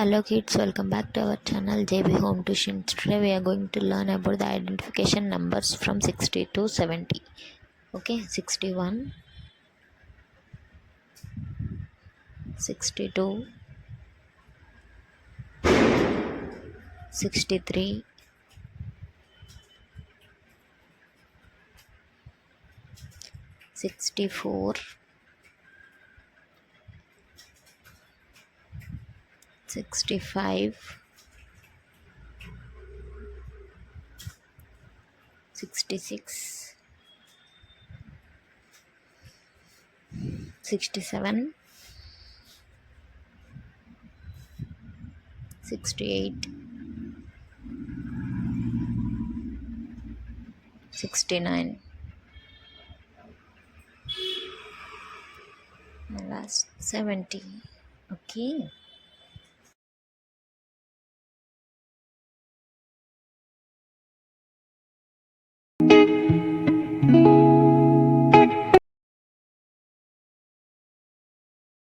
Hello kids, welcome back to our channel JB Home Tuition. Today we are going to learn about the identification numbers from 60 to 70. Okay, 61, 62, 63, 64, 65, 66, 67, 68, 69, and last 70. Okay.